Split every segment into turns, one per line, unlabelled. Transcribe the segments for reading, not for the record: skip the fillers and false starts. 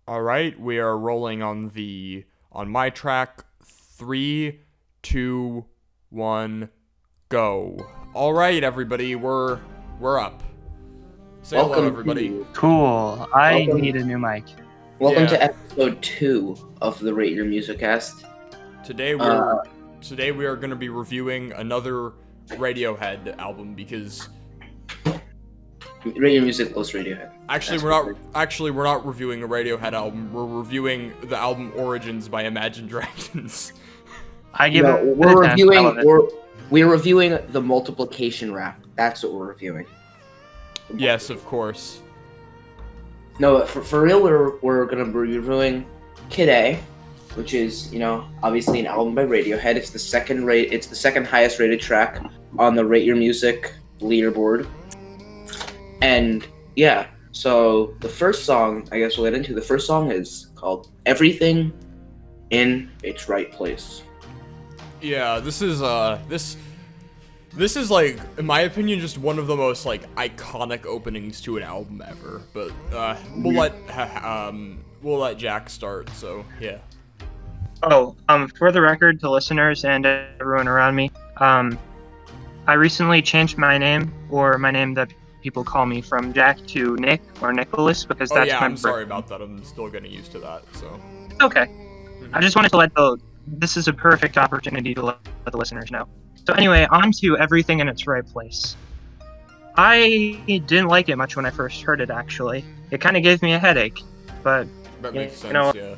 All right, we are rolling on my track. 3, 2, 1, go. All right, everybody, we're up. Say hello,
Welcome
everybody.
to
Cool. I
welcome,
need a new mic.
welcome
Yeah.
to episode 2 of the Rate Your Musicast.
Today we are going to be reviewing another Radiohead album because
Rate Your Music plus Radiohead.
we're not reviewing a Radiohead album. We're reviewing the album Origins by Imagine Dragons.
I give
No,
it
we're
a 10. I love it.
we're reviewing the multiplication rap. That's what we're reviewing.
Yes, of course.
No, for real, we're gonna be reviewing Kid A, which is obviously an album by Radiohead. It's the second highest rated track on the Rate Your Music leaderboard. And yeah, so the first song I guess we'll get into. The first song is called Everything in Its Right Place.
Yeah, this is like, in my opinion, just one of the most like iconic openings to an album ever. But we'll let Jack start. So yeah.
Oh, for the record, to listeners and everyone around me, I recently changed my name, or my name that people call me, from Jack to Nick or Nicholas, because
Oh
that's
yeah,
my
I'm sorry about that. I'm still getting used to that. So.
Okay. I just wanted to this is a perfect opportunity to let the listeners know. So anyway, on to Everything in Its Right Place. I didn't like it much when I first heard it, actually. It kind of gave me a headache, but
That makes sense. Yeah.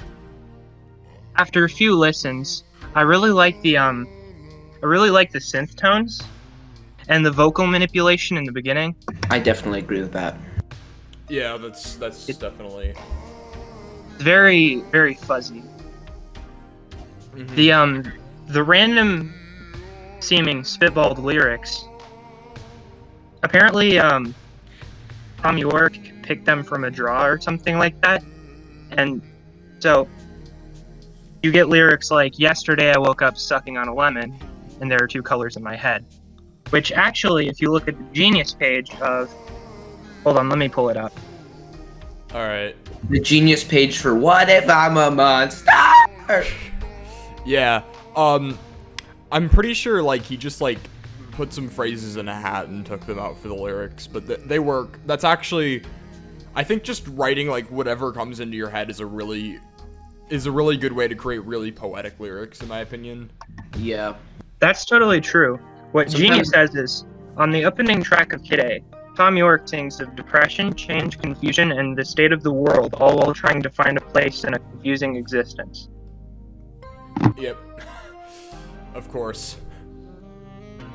after a few listens, I really like the synth tones and the vocal manipulation in the beginning.
I definitely agree with that.
Yeah, that's definitely.
It's very, very fuzzy.
Mm-hmm.
The random seeming spitballed lyrics. Apparently, Tom York picked them from a draw or something like that, and so you get lyrics like, "Yesterday I woke up sucking on a lemon, and there are two colors in my head," which actually, if you look at the Genius page of, hold on, let me pull it up.
All right.
The Genius page for What If I'm a Monster?
Yeah. I'm pretty sure like he just like put some phrases in a hat and took them out for the lyrics, but they work. That's actually, I think, just writing like whatever comes into your head is a really good way to create really poetic lyrics, in my opinion.
Yeah.
That's totally true. What
Sometimes-
Genius says is, on the opening track of Kid A, Tom York sings of depression, change, confusion, and the state of the world, all while trying to find a place in a confusing existence.
Yep. Of course.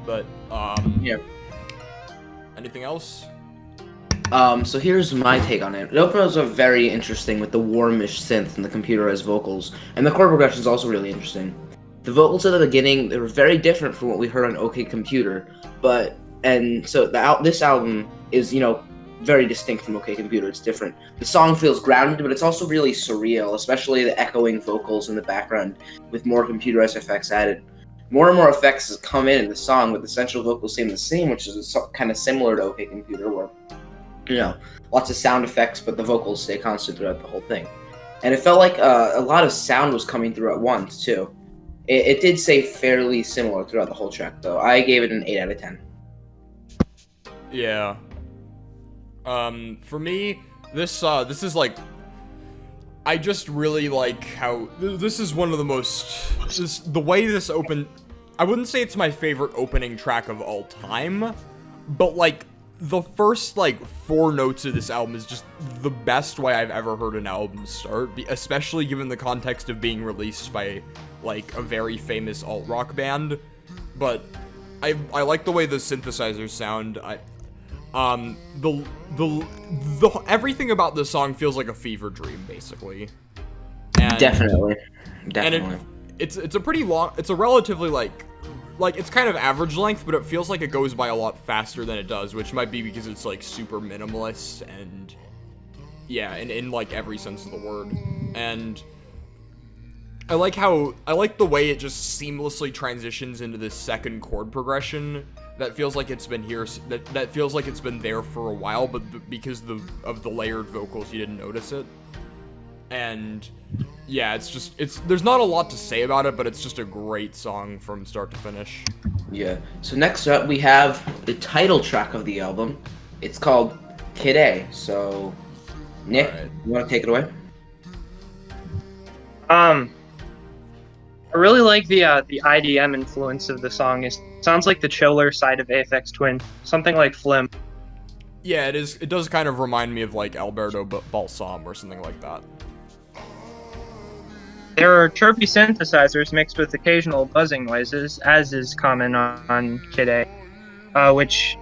But
Yeah.
anything else?
So here's my take on it. It opens up very interesting with the warmish synth and the computerized vocals, and the chord progression is also really interesting. The vocals at the beginning, they were very different from what we heard on OK Computer, this album is very distinct from OK Computer. It's different. The song feels grounded, but it's also really surreal, especially the echoing vocals in the background with more computerized effects added. More and more effects come in the song, with the central vocals staying the same, which is kind of similar to OK Computer, where lots of sound effects, but the vocals stay constant throughout the whole thing. And it felt like a lot of sound was coming through at once, too. It did stay fairly similar throughout the whole track, though. I gave it an 8 out of 10.
Yeah. For me, this is like, I just really like how this is one of the most, the way this opened. I wouldn't say it's my favorite opening track of all time, but like the first like 4 notes of this album is just the best way I've ever heard an album start, especially given the context of being released by like a very famous alt rock band. But I like the way the synthesizers sound. The everything about this song feels like a fever dream, basically. And,
Definitely.
And it's a pretty long. It's a relatively like it's kind of average length, but it feels like it goes by a lot faster than it does, which might be because it's like super minimalist and yeah, in like every sense of the word. And I like the way it just seamlessly transitions into this second chord progression that feels like it's been here, that feels like it's been there for a while, but because of the layered vocals, you didn't notice it. And yeah, there's not a lot to say about it, but it's just a great song from start to finish.
Yeah. So next up we have the title track of the album. It's called Kid A. So Nick,
Alright.
you want to take it away?
I really like the IDM influence of the song. It sounds like the chiller side of Aphex Twin, something like Flim.
Yeah, it is. It does kind of remind me of like Alberto Balsam or something like that.
There are chirpy synthesizers mixed with occasional buzzing noises, as is common on Kid A, which...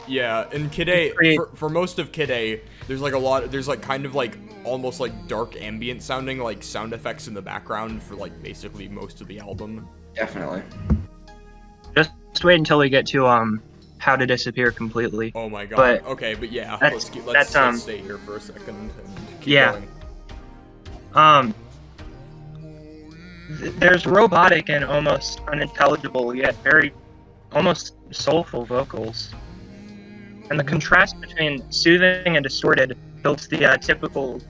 Yeah, in Kid A, for most of Kid A, there's like kind of like almost like dark ambient sounding like sound effects in the background for like basically most of the album.
Definitely.
Just wait until we get to How to Disappear Completely.
Oh my god.
But
okay, but yeah,
let's
stay here for a second and keep
yeah.
going.
There's robotic and almost unintelligible yet very almost soulful vocals. And the contrast between soothing and distorted builds the typical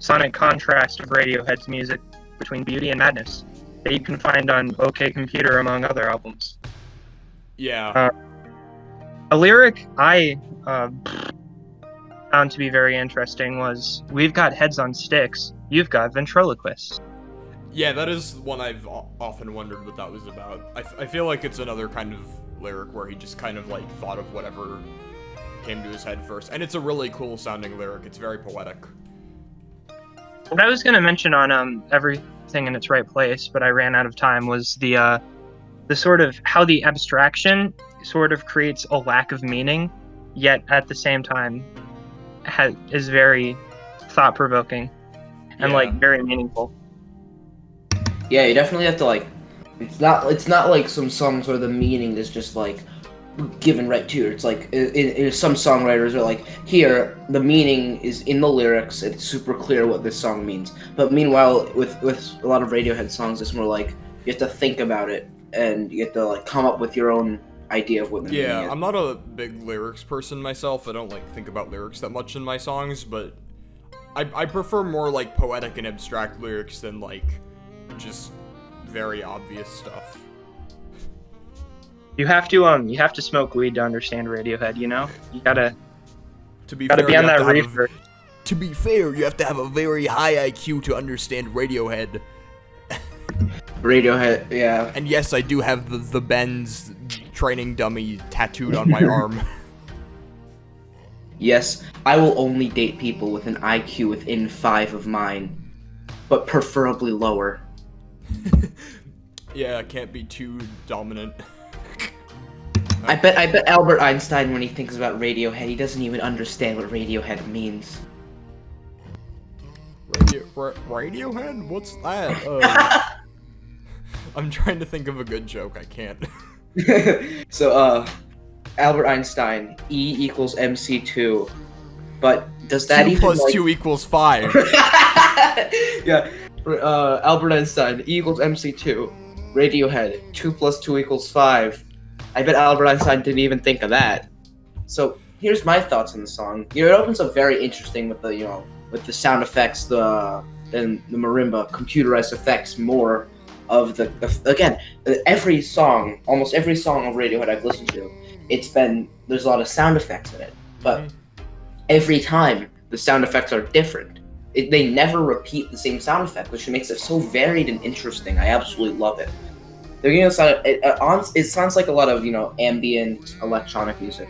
sonic contrast of Radiohead's music between beauty and madness that you can find on OK Computer, among other albums.
Yeah.
A lyric I found to be very interesting was, "We've got heads on sticks, you've got ventriloquists."
Yeah, that is one I've often wondered what that was about. I feel like it's another kind of lyric where he just kind of like thought of whatever came to his head first, and it's a really cool sounding lyric. It's very poetic.
What I was going to mention on Everything in Its Right Place, but I ran out of time, was the sort of how the abstraction sort of creates a lack of meaning, yet at the same time is very thought-provoking and like very meaningful.
Yeah, you definitely have to like. It's not like some songs where the meaning is just like given right to you. It's like some songwriters are like, here the meaning is in the lyrics. It's super clear what this song means. But meanwhile, with a lot of Radiohead songs, it's more like you have to think about it and you have to like come up with your own idea of what the meaning is.
Yeah, I'm not a big lyrics person myself. I don't like think about lyrics that much in my songs, but I prefer more like poetic and abstract lyrics than like just very obvious stuff.
You have to smoke weed to understand Radiohead, you know? You gotta
be
on that reefer.
To be fair, you have to have a very high IQ to understand Radiohead.
Radiohead, yeah.
And yes, I do have the Benz training dummy tattooed on my arm.
Yes, I will only date people with an IQ within 5 of mine, but preferably lower.
Yeah, it can't be too dominant.
I bet Albert Einstein, when he thinks about Radiohead, he doesn't even understand what Radiohead means.
Radiohead? What's that? I'm trying to think of a good joke. I can't.
So, Albert Einstein, E equals MC2. But does that
2
even
plus
like...
2 equals 5.
Yeah. Albert Einstein, E equals MC2. Radiohead, 2 plus 2 equals 5. I bet Albert Einstein didn't even think of that. So here's my thoughts on the song. It opens up very interesting with the sound effects, the marimba, computerized effects, more of again, almost every song of Radiohead I've listened to, there's a lot of sound effects in it, but every time the sound effects are different. They never repeat the same sound effect, which makes it so varied and interesting. I absolutely love it. They're getting it sounds like a lot of ambient electronic music.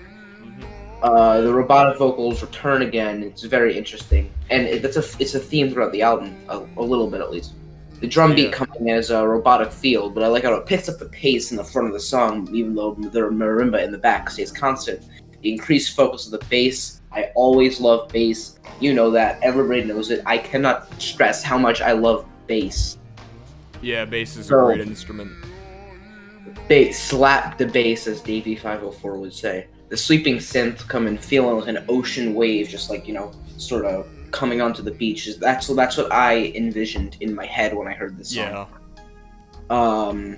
The robotic vocals return again. It's very interesting, and it's a theme throughout the album, a little bit at least. The drum beat coming in as a robotic feel, but I like how it picks up the pace in the front of the song, even though the marimba in the back stays constant. The increased focus of the bass. I always love bass. You know that. Everybody knows it. I cannot stress how much I love bass.
Yeah, bass is a great instrument.
Bass, slap the bass, as Davey 504 would say. The sweeping synth coming, feeling like an ocean wave, just like, sort of coming onto the beach. That's what I envisioned in my head when I heard this song.
Yeah.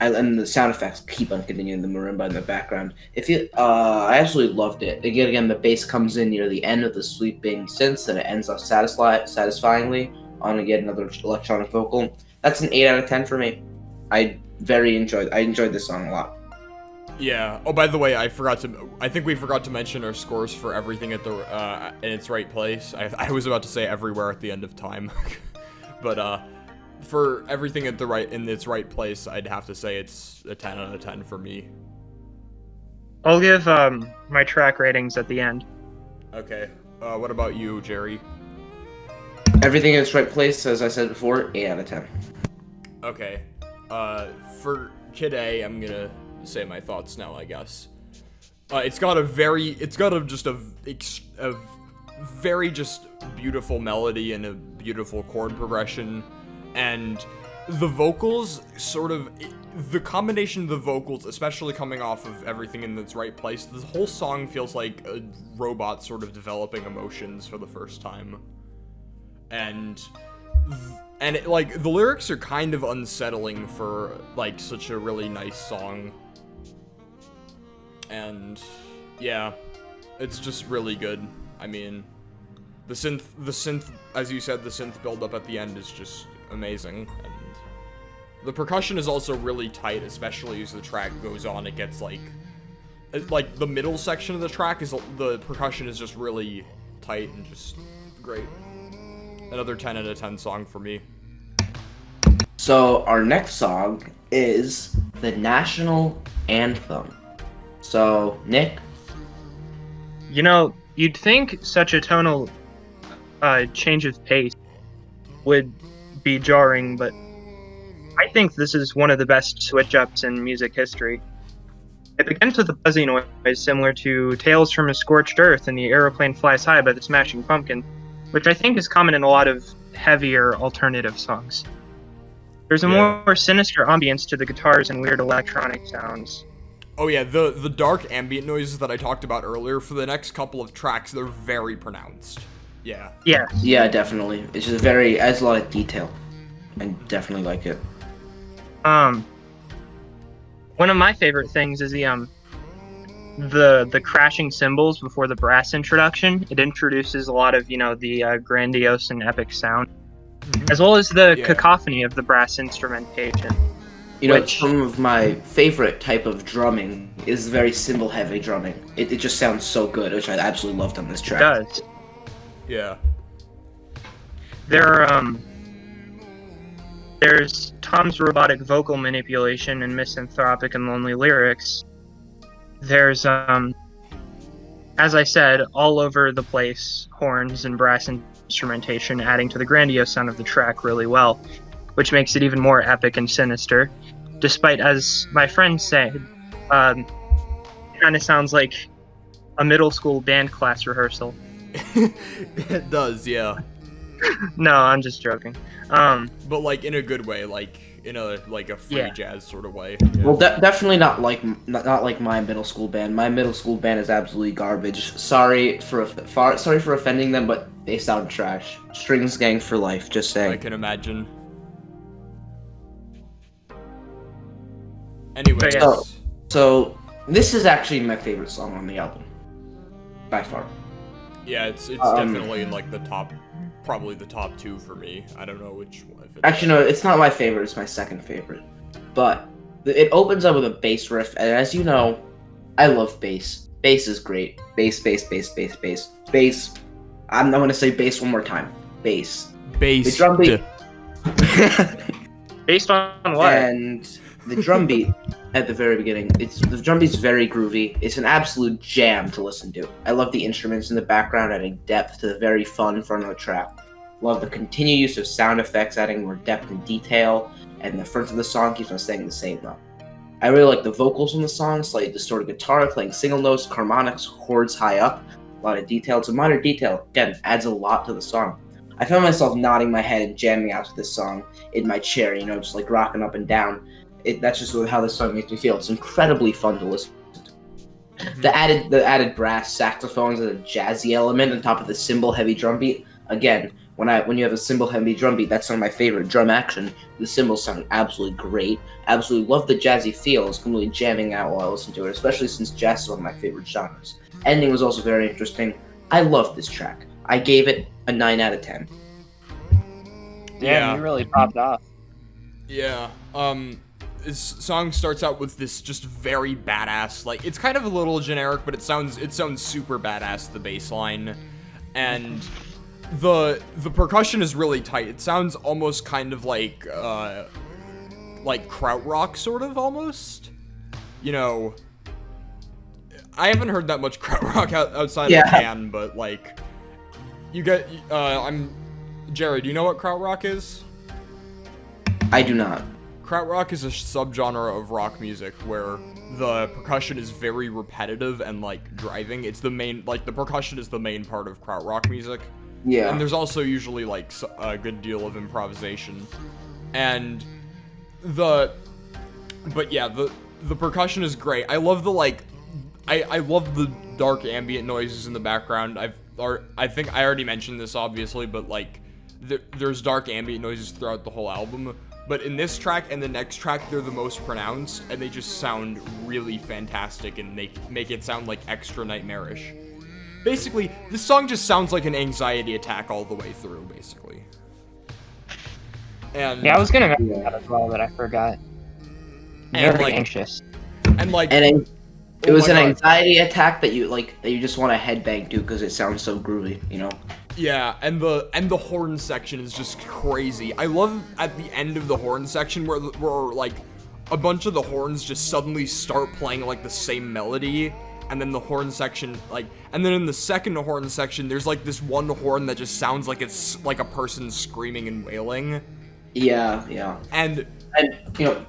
And the sound effects keep on continuing, the marimba in the background. I absolutely loved it. Again, the bass comes in near the end of the sweeping synths, and it ends up satisfyingly on again another electronic vocal. That's an 8 out of 10 for me. I enjoyed this song a lot.
Yeah. Oh, by the way, I think we forgot to mention our scores for everything at the in its right place. I was about to say everywhere at the end of time, but for everything in its right place, I'd have to say it's a 10 out of 10 for me.
I'll give my track ratings at the end.
Okay. What about you, Jerry?
Everything in its right place, as I said before, 8 out of 10.
Okay. For Kid A, I'm gonna say my thoughts now, I guess. It's got a very just beautiful melody and a beautiful chord progression, and the vocals the combination of the vocals, especially coming off of everything in its right place, the whole song feels like a robot sort of developing emotions for the first time. And the lyrics are kind of unsettling for like such a really nice song. And yeah, it's just really good. I mean, the synth, as you said, the synth build-up at the end is just amazing, and the percussion is also really tight, especially as the track goes on. It gets like the middle section of the track the percussion is just really tight and just great. Another 10 out of 10 song for me.
So our next song is the national anthem. So Nick,
You'd think such a tonal change of pace would be jarring, but I think this is one of the best switch-ups in music history. It begins with a buzzy noise similar to Tales from a Scorched Earth and The Aeroplane Flies High by the Smashing Pumpkins, which I think is common in a lot of heavier alternative songs. There's a more sinister ambience to the guitars and weird electronic sounds.
Oh yeah, the dark ambient noises that I talked about earlier, for the next couple of tracks, they're very pronounced. Yeah.
Yeah.
Yeah, definitely. It's just adds a lot of detail. I definitely like it.
One of my favorite things is the crashing cymbals before the brass introduction. It introduces a lot of, the grandiose and epic sound, as well as the cacophony of the brass instrumentation.
Some of my favorite type of drumming is very cymbal-heavy drumming. It just sounds so good, which I absolutely loved on this track.
It does.
Yeah.
There's Tom's robotic vocal manipulation and misanthropic and lonely lyrics. There's, as I said, all over the place, horns and brass instrumentation adding to the grandiose sound of the track really well, which makes it even more epic and sinister. Despite, as my friend said, it kind of sounds like a middle school band class rehearsal.
It does, yeah.
No, I'm just joking.
But like in a good way, like in a free jazz sort of way. Yeah.
Well, definitely not like my middle school band. My middle school band is absolutely garbage. Sorry for offending them, but they sound trash. Strings gang for life. Just saying.
I can imagine. Anyways.
So this is actually my favorite song on the album, by far.
Yeah, it's definitely in like the top, probably the top 2 for me. I don't know which one.
Actually, no, it's not my favorite. It's my second favorite. But it opens up with a bass riff, and as you know, I love bass. Bass is great. Bass. Bass. I'm going to say bass one more time. Bass.
Bass.
The drum beat.
Based on what?
And the drum beat at the very beginning, the drum beat's very groovy. It's an absolute jam to listen to. I love the instruments in the background adding depth to the very fun front of the track. Love the continued use of sound effects adding more depth and detail, and the front of the song keeps on staying the same though. I really like the vocals in the song, slightly distorted guitar, playing single notes, harmonics, chords high up, a lot of detail. It's a minor detail, again, adds a lot to the song. I found myself nodding my head and jamming out to this song in my chair, just like rocking up and down. That's just how this song makes me feel. It's incredibly fun to listen to. The added brass saxophones and a jazzy element on top of the cymbal-heavy drum beat, again, when you have a cymbal heavy drum beat, that's one of my favorite. Drum action, the cymbals sound absolutely great. Absolutely love the jazzy feels, completely jamming out while I listen to it, especially since jazz is one of my favorite genres. Ending was also very interesting. I love this track. I gave it a 9 out of 10.
Yeah, you really popped off.
Yeah. This song starts out with this just very badass, like, it's kind of a little generic, but it sounds super badass, the bass line. And the percussion is really tight. It sounds almost kind of like krautrock, sort of, almost. You know, I haven't heard that much krautrock outside of Can, but, like, you get, Jared, do you know what krautrock is?
I do not.
Krautrock is a subgenre of rock music where the percussion is very repetitive and, like, driving. It's the main, like, the percussion is the main part of krautrock music.
Yeah.
And there's also usually, like, a good deal of improvisation. And but yeah, the percussion is great. I love the, like, I love the dark ambient noises in the background. I think I already mentioned this, obviously, but, like, there's dark ambient noises throughout the whole album. But in this track and the next track, they're the most pronounced, and they just sound really fantastic and make it sound, like, extra nightmarish. Basically, this song just sounds like an anxiety attack all the way through, basically. And
yeah, I was gonna mention that as well, but I forgot. Very
like,
anxious.
And, like,
And it was an anxiety attack that you just want to headbang to because it sounds so groovy, you know?
Yeah, and the horn section is just crazy. I love at the end of the horn section where like a bunch of the horns just suddenly start playing like the same melody, and then the horn section and then in the second horn section there's like this one horn that just sounds like it's like a person screaming and wailing.
Yeah.
And
you know,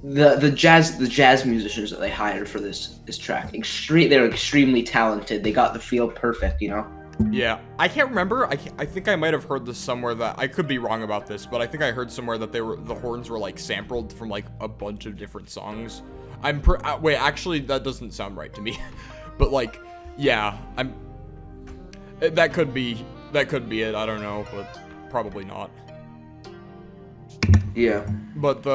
the jazz musicians that they hired for this track, they're extremely talented. They got the feel perfect, you know?
Yeah, I can't remember. I think I might have heard this somewhere, that I could be wrong about this, but I think I heard somewhere that the horns were like sampled from like a bunch of different songs. Wait, actually that doesn't sound right to me. But like, yeah, that could be it. I don't know, but probably not.
Yeah.
But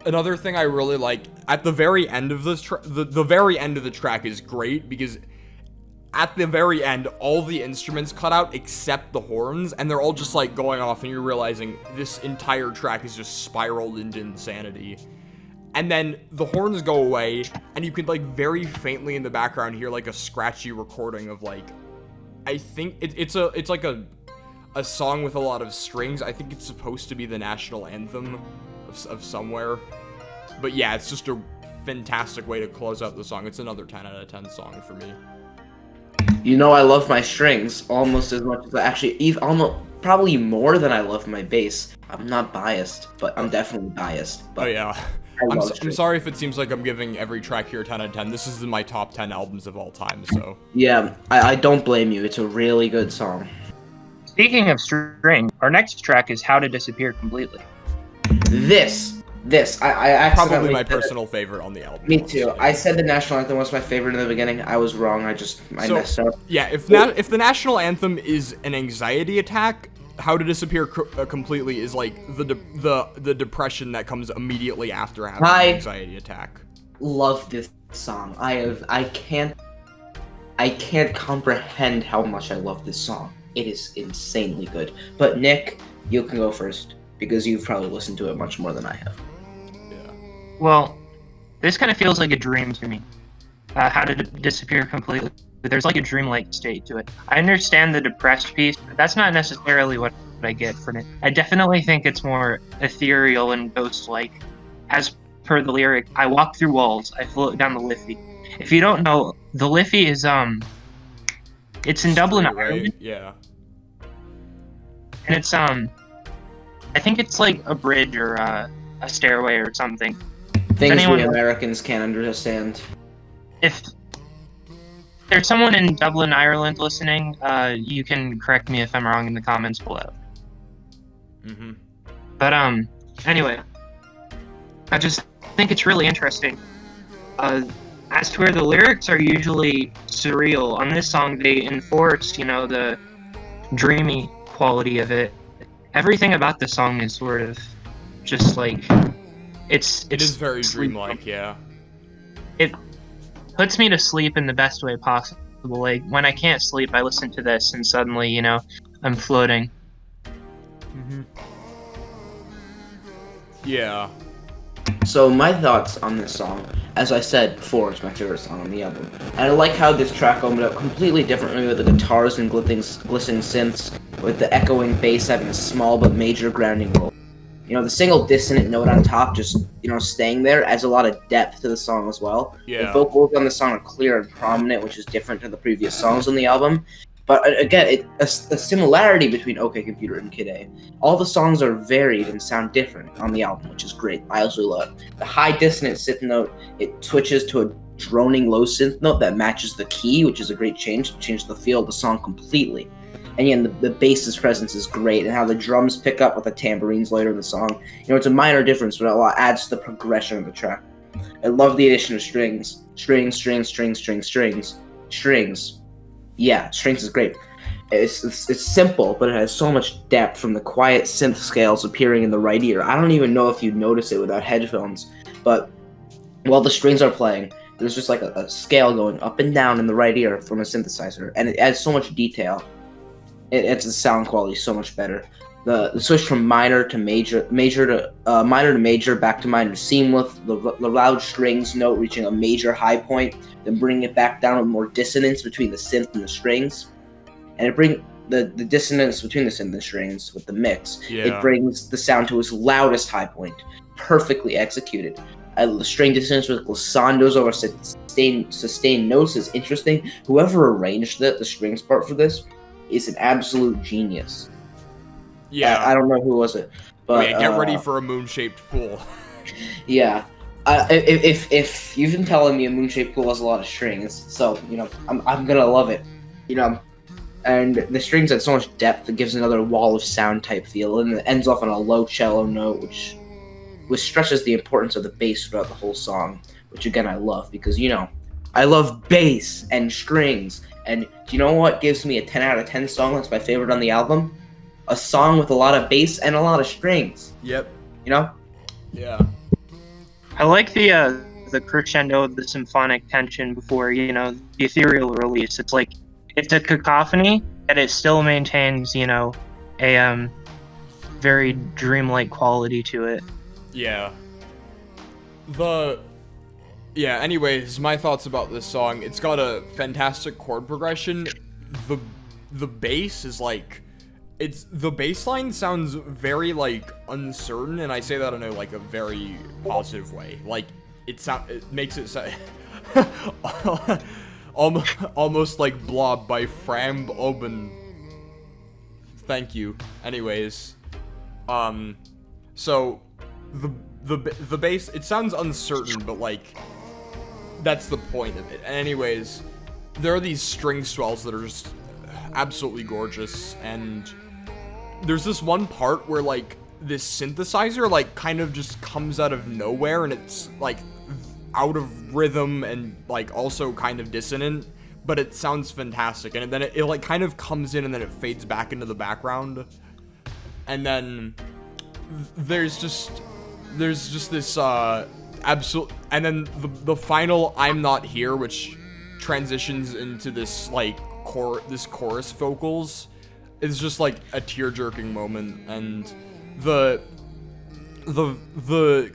another thing I really like at the very end of this the very end of the track is great, because at the very end, all the instruments cut out except the horns, and they're all just, like, going off, and you're realizing this entire track is just spiraled into insanity. And then the horns go away, and you can, like, very faintly in the background hear, like, a scratchy recording of, like, I think it's like a song with a lot of strings. I think it's supposed to be the national anthem of somewhere. But yeah, it's just a fantastic way to close out the song. It's another 10 out of 10 song for me.
You know, I love my strings almost as much as probably more than I love my bass. I'm not biased, but I'm definitely biased. But
oh yeah. I'm sorry if it seems like I'm giving every track here 10 out of 10. This is in my top 10 albums of all time, so.
Yeah, I don't blame you. It's a really good song.
Speaking of string, our next track is How to Disappear Completely.
I accidentally
probably my personal favorite on the album.
Me too. I said the national anthem was my favorite in the beginning. I was wrong. I messed up.
Yeah, if the national anthem is an anxiety attack, How to Disappear Completely is like the depression that comes immediately after having an anxiety attack.
Love this song. I can't comprehend how much I love this song. It is insanely good. But Nick, you can go first because you've probably listened to it much more than I have.
Well, this kind of feels like a dream to me. How to Disappear Completely. There's like a dreamlike state to it. I understand the depressed piece, but that's not necessarily what I get from it. I definitely think it's more ethereal and ghost-like. As per the lyric, I walk through walls, I float down the Liffey. If you don't know, the Liffey is it's in Dublin, Ireland.
Yeah.
And it's I think it's like a bridge or a stairway or something.
Things we Americans can't understand.
If there's someone in Dublin, Ireland listening, you can correct me if I'm wrong in the comments below.
Mm-hmm.
But anyway, I just think it's really interesting. As to where the lyrics are usually surreal, on this song they enforce, the dreamy quality of it. Everything about the song is sort of just like
It is very dreamlike, yeah.
It puts me to sleep in the best way possible. Like when I can't sleep, I listen to this, and suddenly, you know, I'm floating.
Yeah.
So my thoughts on this song, as I said before, it's my favorite song on the album. And I like how this track opened up completely differently with the guitars and glistening synths, with the echoing bass having a small but major grounding role. You know, the single dissonant note on top just, you know, staying there adds a lot of depth to the song as well.
Yeah.
The vocals on the song are clear and prominent, which is different to the previous songs on the album. But again, a similarity between OK Computer and Kid A. All the songs are varied and sound different on the album, which is great. I also love the high dissonant synth note. It switches to a droning low synth note that matches the key, which is a great change. Change the feel of the song completely. And again, the bass's presence is great, and how the drums pick up with the tambourines later in the song. You know, it's a minor difference, but it adds to the progression of the track. I love the addition of strings. Strings. Yeah, strings is great. It's simple, but it has so much depth from the quiet synth scales appearing in the right ear. I don't even know if you'd notice it without headphones, but while the strings are playing, there's just like a scale going up and down in the right ear from a synthesizer, and it adds so much detail. It's the sound quality so much better. The switch from minor to major, minor to major, back to minor, seamless. The loud strings note reaching a major high point, then bringing it back down with more dissonance between the synth and the strings, and it brings the dissonance between the synth and the strings with the mix.
Yeah.
It brings the sound to its loudest high point, perfectly executed. The string dissonance with glissandos over sustained notes is interesting. Whoever arranged the strings part for this is an absolute genius.
Yeah.
I don't know who was it, but
get ready for a moon-shaped pool.
Yeah. If you've been telling me a moon-shaped pool has a lot of strings, so you know I'm gonna love it, you know. And the strings add so much depth, it gives another wall of sound type feel, and it ends off on a low cello note, which stresses the importance of the bass throughout the whole song, which again I love because, you know, I love bass and strings. And do you know what gives me a 10 out of 10 song that's my favorite on the album? A song with a lot of bass and a lot of strings.
Yep.
You know?
Yeah.
I like the crescendo of the symphonic tension before, you know, the ethereal release. It's like it's a cacophony, and it still maintains, you know, a very dreamlike quality to it.
Yeah. Yeah, anyways, my thoughts about this song. It's got a fantastic chord progression. The bass is like, the bass line sounds very like uncertain, and I say that in a very positive way. Like it makes it sound almost like Blob by Fram Oben. Thank you. Anyways, so the bass, it sounds uncertain, but like that's the point of it. Anyways, there are these string swells that are just absolutely gorgeous, and there's this one part where like this synthesizer like kind of just comes out of nowhere, and it's like out of rhythm and like also kind of dissonant, but it sounds fantastic. And then it like kind of comes in and then it fades back into the background, and then there's just this absolute, and then the final "I'm Not Here," which transitions into this like chorus vocals, is just like a tear-jerking moment. And the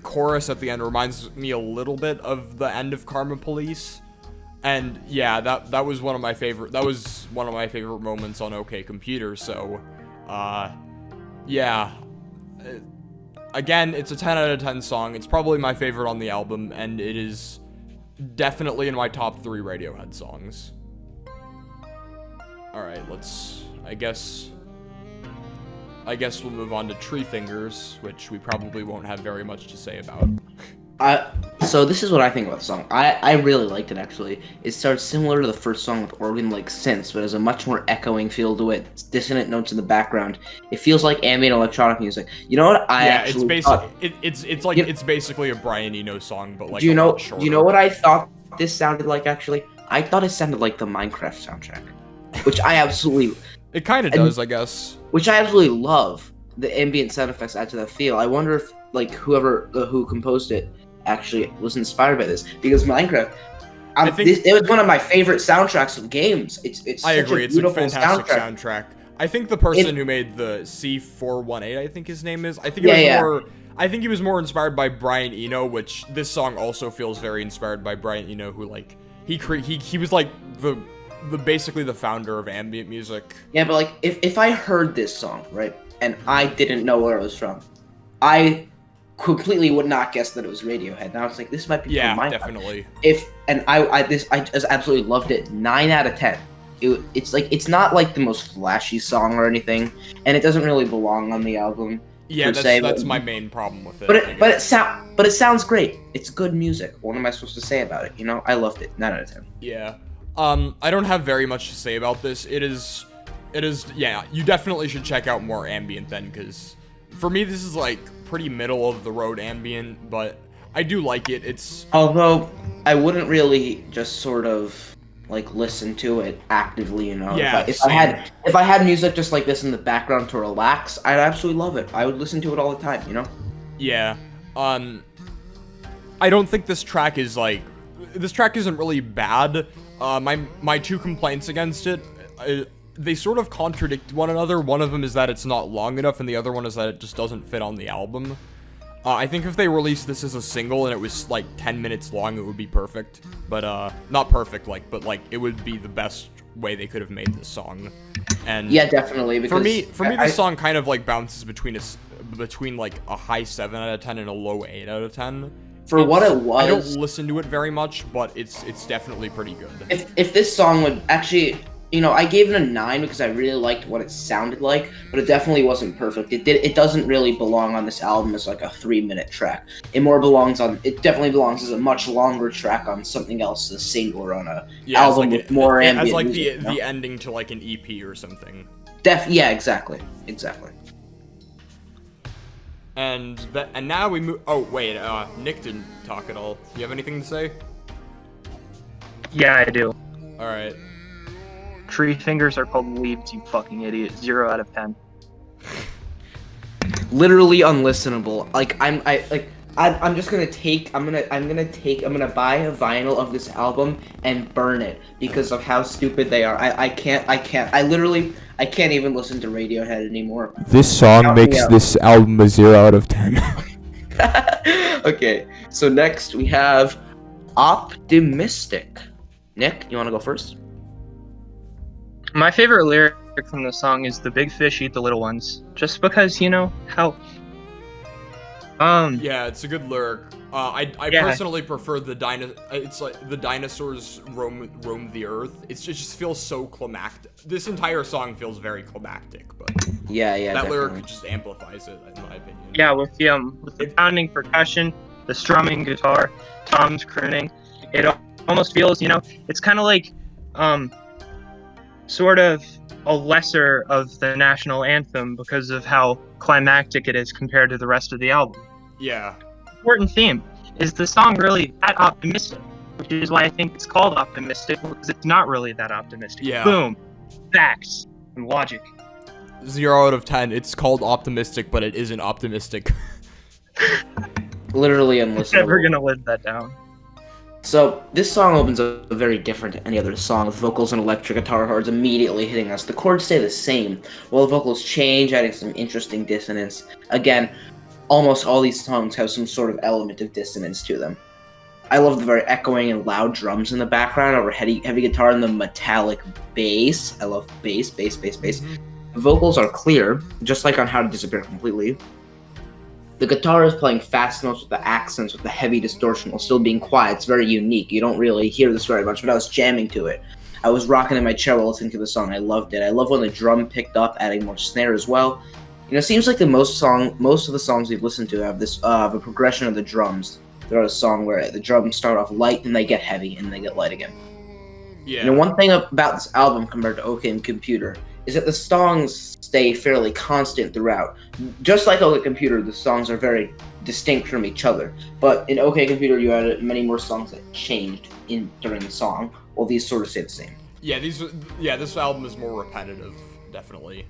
chorus at the end reminds me a little bit of the end of Karma Police. And yeah, that was one of my favorite moments on OK Computer. So yeah, again, it's a 10 out of 10 song. It's probably my favorite on the album, and it is definitely in my top 3 Radiohead songs. Alright, I guess we'll move on to Tree Fingers, which we probably won't have very much to say about.
So this is what I think about the song. I really liked it, actually. It starts similar to the first song with organ-like synths, but has a much more echoing feel to it. It's dissonant notes in the background. It feels like ambient electronic music. You know what?
It's basically a Brian Eno song, but like
do you know what I thought this sounded like, actually? I thought it sounded like the Minecraft soundtrack, which I absolutely
It kind of does, I guess.
Which I absolutely love. The ambient sound effects add to that feel. I wonder if like who composed it actually was inspired by this, because Minecraft. It was one of my favorite soundtracks of games. It's
I
such
agree.
A
it's a
beautiful
fantastic soundtrack. I think the person who made the C418, I think his name is. I think he was more inspired by Brian Eno, which this song also feels very inspired by Brian Eno, who like he was like the basically the founder of ambient music.
Yeah, but like if I heard this song, right, and I didn't know where it was from, I completely would not guess that it was Radiohead. And I was like, this might be from Minecraft.
Definitely.
I just absolutely loved it. 9 out of 10. It's not like the most flashy song or anything, and it doesn't really belong on the album.
Yeah, that's my main problem with it.
But it sounds great. It's good music. What am I supposed to say about it? You know, I loved it. 9 out of 10.
Yeah. I don't have very much to say about this. It is. Yeah, you definitely should check out more ambient then, because for me this is like pretty middle of the road ambient, but I do like it.
Although I wouldn't really just sort of like listen to it actively, you know.
Yeah.
If I had music just like this in the background to relax, I'd absolutely love it. I would listen to it all the time, you know.
Yeah. I don't think this track isn't really bad. My two complaints against it, they sort of contradict one another. One of them is that it's not long enough, and the other one is that it just doesn't fit on the album. I think if they released this as a single and it was like 10 minutes long, it would be perfect. But not perfect, but it would be the best way they could have made this song. And
yeah, definitely. Because
for me, this song kind of like bounces between like a high 7 out of 10 and a low 8 out of 10.
For what it was,
I don't listen to it very much, but it's definitely pretty good.
If this song would actually, you know, I gave it a 9 because I really liked what it sounded like, but it definitely wasn't perfect. It doesn't really belong on this album as like a 3-minute track. It definitely belongs as a much longer track on something else, a single or on a album with more ambient music.
The ending to like an EP or something.
Yeah, exactly.
And now we move. Oh wait, Nick didn't talk at all. Do you have anything to say?
Yeah, I do.
All right.
Tree fingers are called leaves, you fucking idiot. 0 out of 10.
Literally unlistenable. I'm just gonna buy a vinyl of this album and burn it because of how stupid they are. I can't even listen to Radiohead anymore.
This song makes this album a 0 out of 10.
Okay, so next we have Optimistic. Nick, you wanna go first?
My favorite lyric from the song is "The big fish eat the little ones," just because you know how.
Yeah, it's a good lyric. I personally prefer it's like the dinosaurs roam the earth. It just feels so climactic. This entire song feels very climactic, but
yeah,
that
definitely.
lyric just amplifies it, in my opinion.
Yeah, with the pounding percussion, the strumming guitar, Tom's crooning, it almost feels, you know, it's kind of like sort of a lesser of the national anthem because of how climactic it is compared to the rest of the album.
Yeah.
Important theme is the song really that optimistic, which is why I think it's called optimistic, because it's not really that optimistic.
Yeah.
Boom. Facts and logic.
0 out of 10. It's called optimistic, but it isn't optimistic.
Literally unlistenable.
Never gonna live that down.
So, this song opens up very different to any other song, with vocals and electric guitar chords immediately hitting us. The chords stay the same, while the vocals change, adding some interesting dissonance. Again, almost all these songs have some sort of element of dissonance to them. I love the very echoing and loud drums in the background over heavy guitar and the metallic bass. I love bass.
Mm-hmm.
The vocals are clear, just like on How to Disappear Completely. The guitar is playing fast notes with the accents, with the heavy distortion, while still being quiet. It's very unique. You don't really hear this very much, but I was jamming to it. I was rocking in my chair while listening to the song. I loved it. I love when the drum picked up, adding more snare as well. You know, it seems like most of the songs we've listened to have this a progression of the drums throughout a song where the drums start off light and they get heavy and they get light again.
Yeah.
You know, one thing about this album compared to OK Computer is that the songs stay fairly constant throughout. Just like OK Computer, the songs are very distinct from each other. But in OK Computer, you added many more songs that changed during the song, while these sort of stay the same.
Yeah, this album is more repetitive. definitely.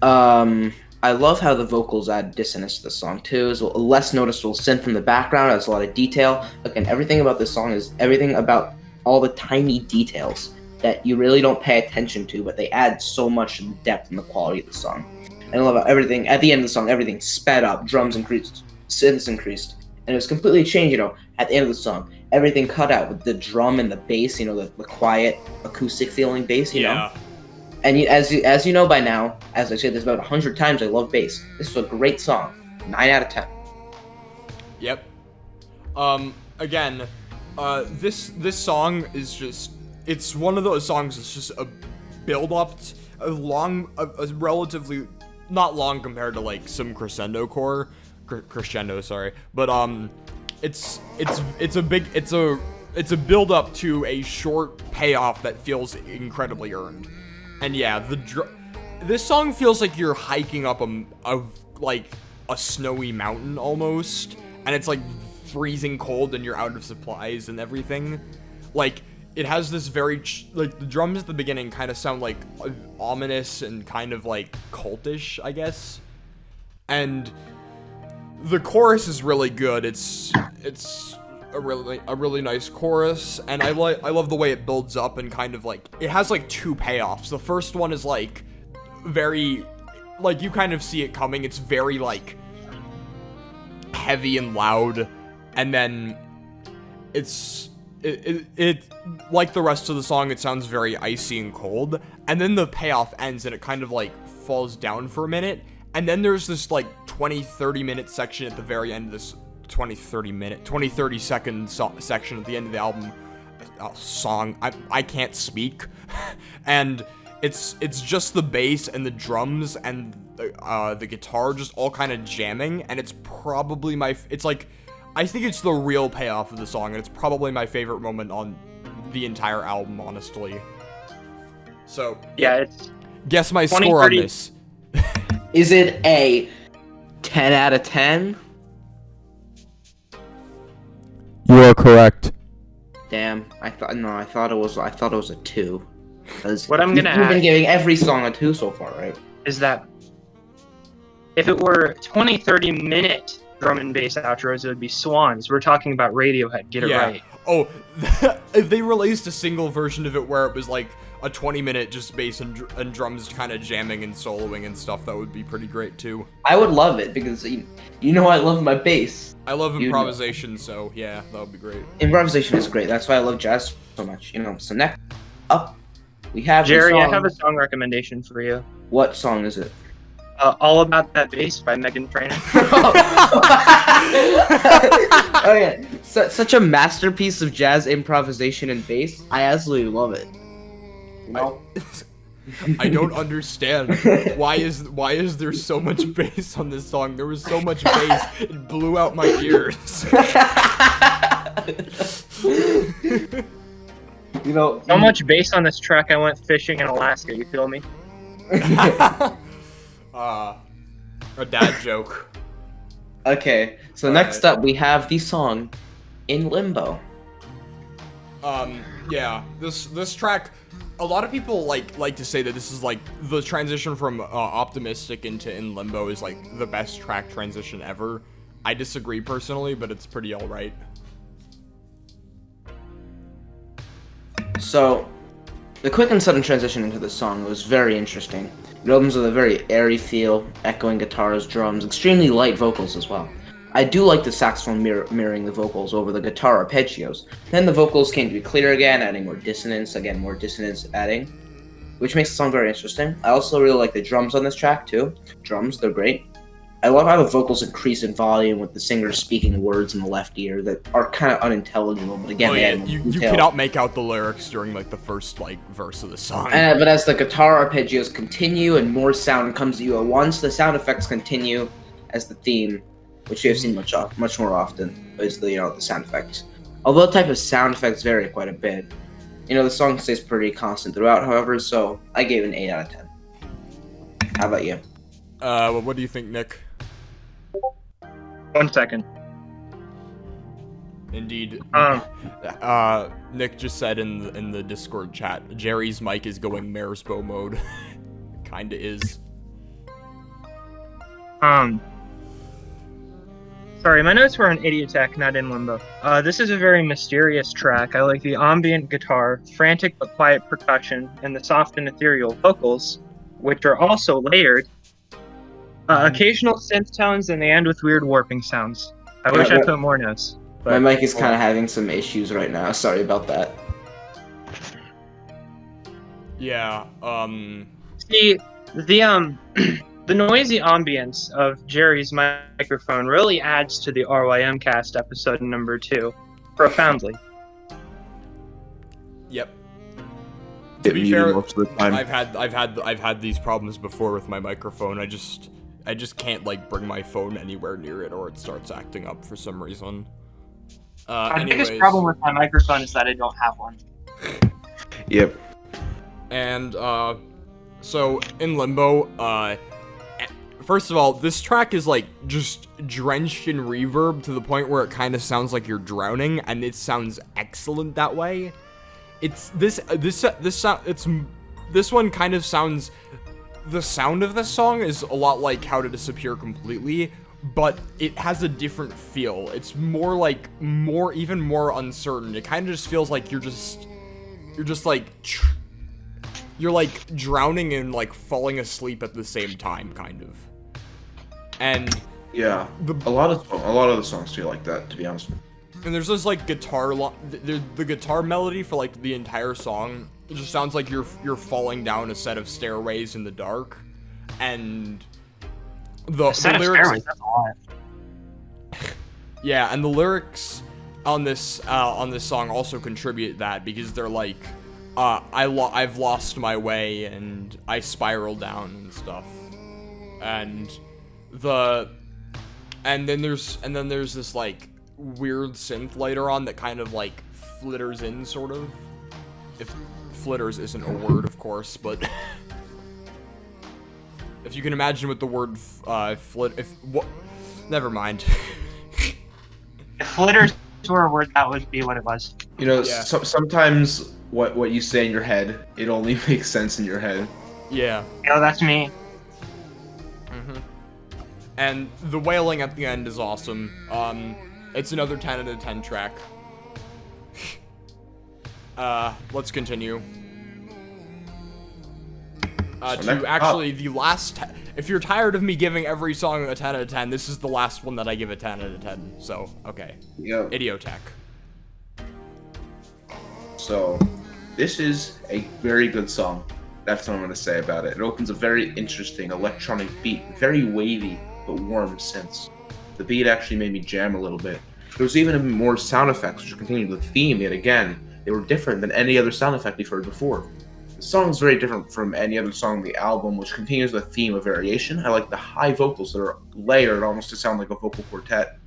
I love how the vocals add dissonance to the song too. There's a less noticeable synth in the background. Has a lot of detail. Again, everything about this song is everything about all the tiny details that you really don't pay attention to, but they add so much depth in the quality of the song. And I love how everything at the end of the song, everything sped up, drums increased, synths increased, and it was completely changed. At the end of the song, everything cut out with the drum and the bass. The quiet acoustic feeling bass.
Yeah.
And as you know by now, as I said this about 100 times, I love bass. This is a great song. 9 out of 10.
Yep. Again, this song is just, it's one of those songs that's just a build up, a relatively, not long compared to like some crescendo, sorry. But it's a build up to a short payoff that feels incredibly earned. And yeah, this song feels like you're hiking up a snowy mountain almost, and it's like freezing cold and you're out of supplies and everything. Like, it has this very the drums at the beginning kind of sound like ominous and kind of like cultish, I guess. And the chorus is really good. It's a really nice chorus, and I love the way it builds up and kind of like it has like two payoffs. The first one is like very like you kind of see it coming. It's very like heavy and loud, and then it like the rest of the song, it sounds very icy and cold, and then the payoff ends and it kind of like falls down for a minute, and then there's this like 20-30 minute section at the very end of this 20-30 second section at the end of the album song. I can't speak. And it's just the bass and the drums and the guitar just all kind of jamming, and it's probably I think it's the real payoff of the song, and it's probably my favorite moment on the entire album, honestly. So
Yeah, it's
guess my score on this.
Is it a 10 out of 10?
You are correct.
Damn, I thought it was a 2.
What I'm gonna
You've been
add
giving every song a 2 so far, right?
is that if it were 20-30 minute drum and bass outros, it would be swans. We're talking about Radiohead. Get it right.
Oh, if they released a single version of it where it was like a 20-minute just bass and drums kind of jamming and soloing and stuff, that would be pretty great too.
I would love it because you know I love my bass.
I love improvisation, so yeah, that would be great.
Improvisation is great. That's why I love jazz so much. So next up, we have
Jerry,
the
I
song.
have a song recommendation for you.
What song is it?
All About That Bass by Meghan Trainor.
Oh yeah, such a masterpiece of jazz improvisation and bass. I absolutely love it.
I don't understand. Why is there so much bass on this song? There was so much bass, it blew out my ears.
So much bass on this track, I went fishing in Alaska. You feel me?
A dad joke.
Okay, so next up we have the song In Limbo.
Yeah, this track, a lot of people like to say that this is like the transition from Optimistic into In Limbo is like the best track transition ever. I disagree personally, but it's pretty alright.
So, the quick and sudden transition into the song was very interesting. It opens with a very airy feel, echoing guitars, drums, extremely light vocals as well. I do like the saxophone mirroring the vocals over the guitar arpeggios. Then the vocals came to be clear again, adding more dissonance, adding, which makes the song very interesting. I also really like the drums on this track too. Drums, they're great. I love how the vocals increase in volume with the singer speaking words in the left ear that are kind of unintelligible, but again,
you cannot make out the lyrics during like the first verse of the song.
But as the guitar arpeggios continue and more sound comes to you at once, the sound effects continue as the theme, which we have seen much more often, is the sound effects. Although the type of sound effects vary quite a bit, the song stays pretty constant throughout. However, so I gave it an 8 out of 10. How about you?
Well, what do you think, Nick?
1 second.
Indeed. Nick just said in the Discord chat, Jerry's mic is going Mare's bow mode. kinda is.
Sorry, my notes were on Idiotech, not in Limbo. This is a very mysterious track. I like the ambient guitar, frantic but quiet percussion, and the soft and ethereal vocals, which are also layered. Occasional synth tones, and they end with weird warping sounds. I wish I put more notes.
My mic is kind of having some issues right now. Sorry about that.
Yeah,
See, the noisy ambience of Jerry's microphone really adds to the RYMcast episode number 2 profoundly.
Yep.
Get
To be
muted
fair,
most of the time.
I've had these problems before with my microphone. I just can't like bring my phone anywhere near it, or it starts acting up for some reason.
My biggest problem with my microphone is that I don't have one.
Yep.
And so in Limbo, first of all, this track is like just drenched in reverb to the point where it kind of sounds like you're drowning, and it sounds excellent that way. It's this one kind of sounds. The sound of this song is a lot like How to Disappear Completely, but it has a different feel. It's more even more uncertain. It kind of just feels like you're like drowning and like falling asleep at the same time, kind of. And
Yeah. A lot of the songs feel like that, to be honest.
and there's this like guitar the guitar melody for like the entire song. It just sounds like you're falling down a set of stairways in the dark, and the lyrics.
Stairways, that's a lot.
Yeah, and the lyrics on this song also contribute that, because they're like, I've lost my way and I spiral down and stuff, and then there's this like weird synth later on that kind of like flitters in, sort of. If flitters isn't a word, of course, but if you can imagine what the word never mind.
If flitters were a word, that would be what it was.
You know,
Yeah.
sometimes what you say in your head, it only makes sense in your head.
Yeah.
Yo, that's me.
And the wailing at the end is awesome. It's another 10 out of 10 track. Let's continue. If you're tired of me giving every song a 10 out of 10, this is the last one that I give a 10 out of 10. So, okay.
Yeah.
Idiotech.
So, this is a very good song. That's what I'm going to say about it. It opens a very interesting electronic beat, very wavy but warm synths. The beat actually made me jam a little bit. There was even more sound effects, which continued the theme yet again. They were different than any other sound effect we've heard before. The song is very different from any other song on the album, which continues the theme of variation. I like the high vocals that are layered almost to sound like a vocal quartet.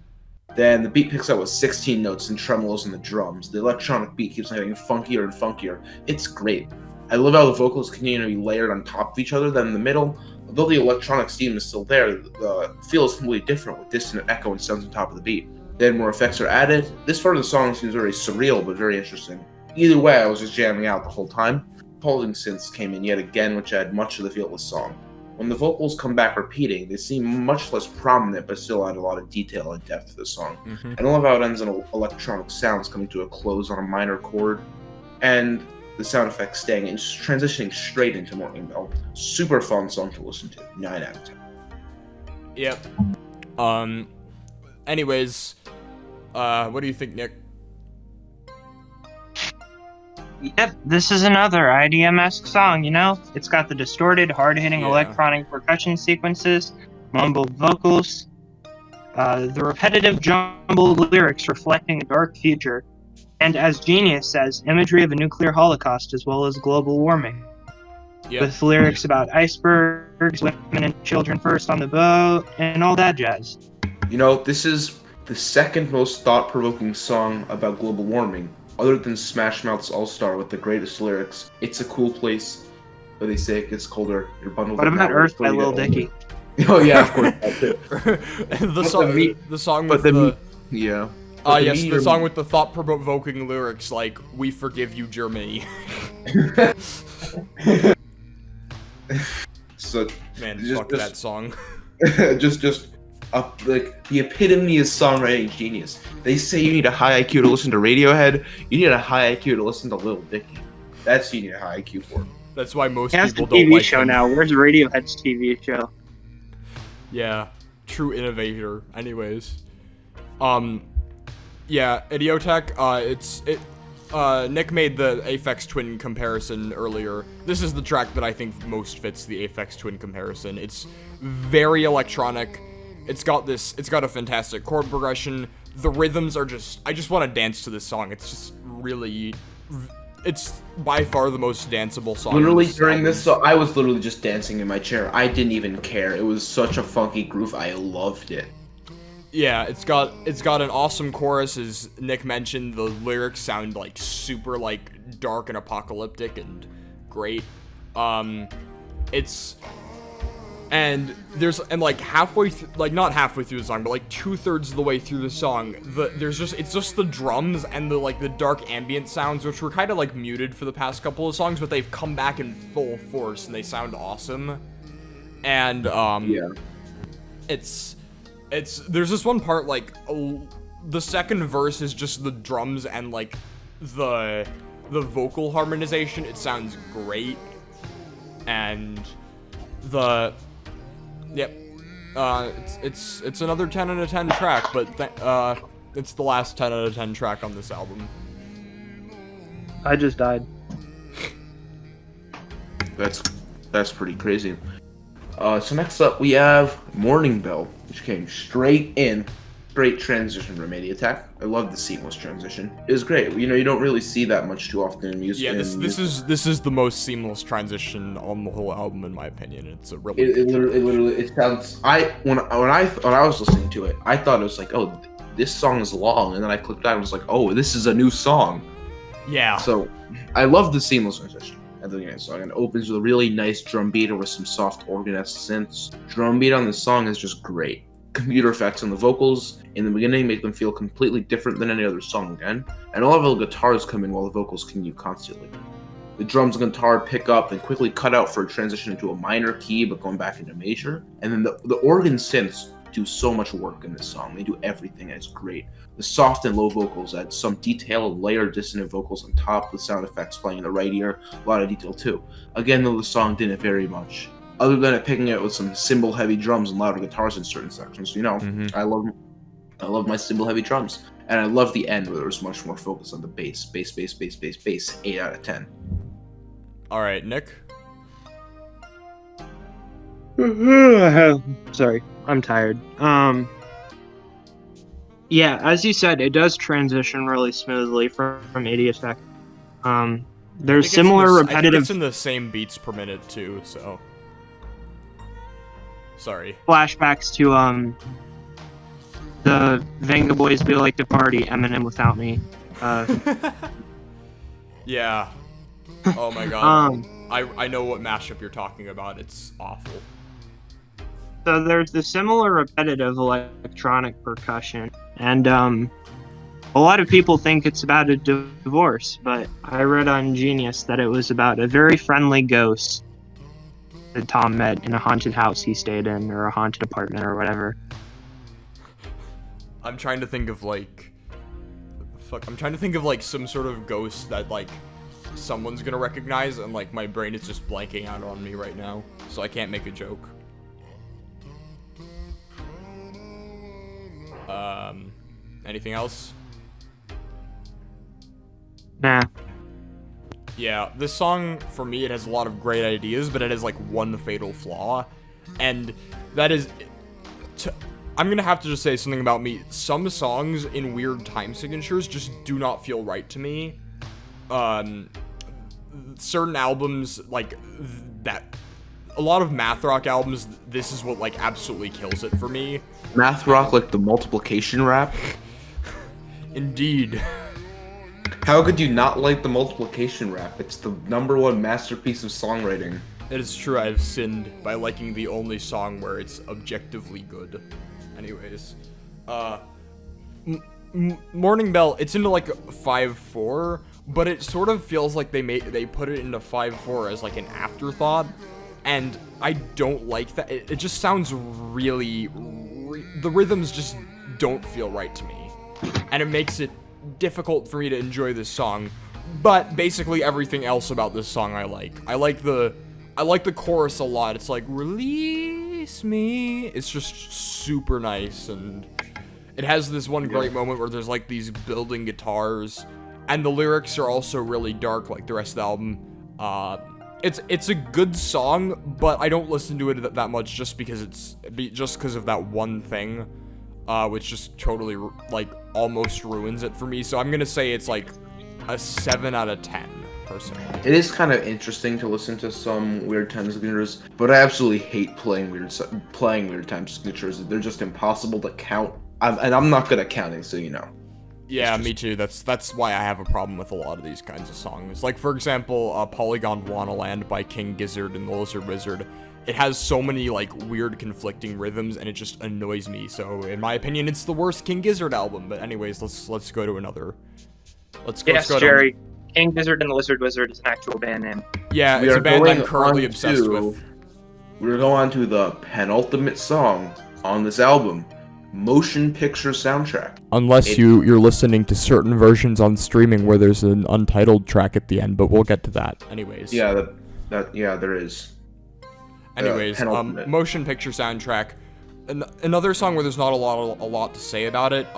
Then the beat picks up with 16 notes and tremolos in the drums. The electronic beat keeps on getting funkier and funkier. It's great. I love how the vocals continue to be layered on top of each other. Then in the middle, although the electronic theme is still there, the feel is completely different with distant echo and sounds on top of the beat. Then more effects are added. This part of the song seems very surreal but very interesting. Either way, I was just jamming out the whole time. Pulsing synths came in yet again, which add much to the feel of the song. When the vocals come back repeating, they seem much less prominent, but still add a lot of detail and depth to the song. And I love how it ends in electronic sounds coming to a close on a minor chord, and the sound effects staying and transitioning straight into Morning Bell. Super fun song to listen to. 9 out of 10.
Yep. Anyways, what do you think, Nick?
Yep, this is another IDM-esque song, you know? It's got the distorted, hard-hitting
Yeah.
electronic percussion sequences, mumbled vocals, the repetitive, jumbled lyrics reflecting a dark future, and as Genius says, imagery of a nuclear holocaust as well as global warming.
Yep.
With lyrics about icebergs, women and children first on the boat, and all that jazz.
You know, this is the second most thought-provoking song about global warming, other than Smash Mouth's All-Star with the greatest lyrics. It's a cool place, where they say it gets colder. You're bundled
What
up
about
now,
Earth
before
by
you
Lil
get older.
Dicky?
Oh yeah, of course. That too.
the song
But
with
the
the
yeah.
yes, the song with the thought-provoking lyrics like "We forgive you, Germany."
such
Man,
just,
fuck that song.
like the epitome of songwriting genius. They say you need a high IQ to listen to Radiohead. You need a high IQ to listen to Lil Dicky. That's what you need a high IQ for.
That's why most
He has
people
a
don't
TV
like
show
him.
now. Where's Radiohead's TV show?
Yeah, true innovator. Anyways, yeah, Idiotech. Nick made the Aphex Twin comparison earlier. This is the track that I think most fits the Aphex Twin comparison. It's very electronic. It's got a fantastic chord progression. The rhythms are I just want to dance to this song. It's just really, it's by far the most danceable song.
Literally during this song, I was literally just dancing in my chair. I didn't even care. It was such a funky groove. I loved it.
Yeah, it's got an awesome chorus, as Nick mentioned. The lyrics sound like super like dark and apocalyptic and great. Like halfway not halfway through the song, but like 2/3 of the way through the song, it's just the drums and the dark ambient sounds, which were kind of like muted for the past couple of songs, but they've come back in full force and they sound awesome. And
Yeah.
There's this one part, like, the second verse is just the drums and, like, the vocal harmonization. It sounds great. And it's another 10 out of 10 track, but, it's the last 10 out of 10 track on this album.
I just died.
That's pretty crazy. So next up we have Morning Bell, which came straight transition from Radiohead. I love the seamless transition. It was great. You know, you don't really see that much too often in music.
Yeah, this is the most seamless transition on the whole album, in my opinion. It's a really
it sounds. When I was listening to it, I thought it was like, oh, this song is long, and then I clicked out and was like, oh, this is a new song.
Yeah.
So I love the seamless transition at the beginning of the song. It opens with a really nice drum beat with some soft organized synths. Drum beat on this song is just great. Computer effects on the vocals in the beginning make them feel completely different than any other song again, and all of the guitars come in while the vocals continue constantly. The drums and guitar pick up and quickly cut out for a transition into a minor key, but going back into major. And then the organ synths do so much work in this song. They do everything, and it's great. The soft and low vocals add some detail, layered dissonant vocals on top, with sound effects playing in the right ear, a lot of detail too. Again, though, the song didn't vary much, other than it picking it with some cymbal-heavy drums and louder guitars in certain sections. You know, I love my cymbal-heavy drums, and I love the end where there was much more focus on the bass. Bass, 8 out of 10.
All right, Nick.
Sorry, I'm tired. Yeah, as you said, it does transition really smoothly from Idiotech. There's similar repetitive.
I think it's in the same beats per minute too. So, sorry.
Flashbacks to the Venga Boys Be Like to Party, Eminem Without Me.
Yeah. Oh my god. I know what mashup you're talking about. It's awful.
So there's the similar repetitive electronic percussion, and a lot of people think it's about a divorce, but I read on Genius that it was about a very friendly ghost that Tom met in a haunted house he stayed in, or a haunted apartment, or whatever.
I'm trying to think of like some sort of ghost that like someone's gonna recognize, and like my brain is just blanking out on me right now, so I can't make a joke. Anything else?
Nah.
Yeah, this song, for me, it has a lot of great ideas, but it has, like, one fatal flaw, and that is... I'm gonna have to just say something about me. Some songs in weird time signatures just do not feel right to me. Certain albums, like, that... A lot of math rock albums, this is what, like, absolutely kills it for me.
Math rock, like the multiplication rap?
Indeed.
How could you not like the multiplication rap? It's the #1 masterpiece of songwriting.
It is true, I've sinned by liking the only song where it's objectively good. Anyways, Morning Bell, it's into like 5/4, but it sort of feels like they put it into 5/4 as like an afterthought. and I don't like that. It just sounds really... the rhythms just don't feel right to me. And it makes it difficult for me to enjoy this song. But basically everything else about this song I like. I like the chorus a lot. It's like, release me. It's just super nice, and it has this one great moment where there's like these building guitars, and the lyrics are also really dark like the rest of the album. It's a good song, but I don't listen to it that much just because of that one thing, which just totally like almost ruins it for me. So I'm gonna say it's like a 7 out of 10 personally.
It is kind of interesting to listen to some weird time signatures, but I absolutely hate playing weird time signatures. They're just impossible to count. And I'm not good at counting, so you know.
Yeah, me too. That's why I have a problem with a lot of these kinds of songs. Like, for example, Polygon Wannaland by King Gizzard and the Lizard Wizard. It has so many, like, weird conflicting rhythms, and it just annoys me. So, in my opinion, it's the worst King Gizzard album. But anyways, let's go to another. Let's go
Jerry. King Gizzard and the Lizard Wizard is an actual band name.
Yeah, it's a band I'm currently obsessed with.
We're going on to the penultimate song on this album. Motion picture soundtrack.
Unless you're listening to certain versions on streaming where there's an untitled track at the end, but we'll get to that. Anyways.
Yeah, there is.
Anyways, motion picture soundtrack. Another song where there's not a lot to say about it.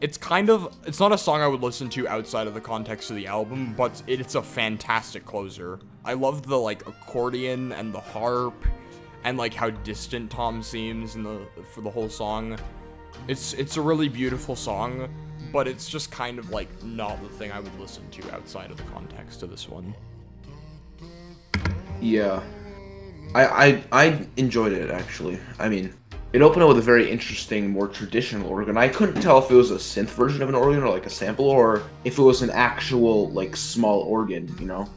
It's not a song I would listen to outside of the context of the album, but it's a fantastic closer. I love the like accordion and the harp, and like how distant Tom seems for the whole song. It's a really beautiful song, but it's just kind of like not the thing I would listen to outside of the context of this one.
Yeah, I enjoyed it actually. I mean, it opened up with a very interesting, more traditional organ. I couldn't tell if it was a synth version of an organ or like a sample, or if it was an actual like small organ, you know.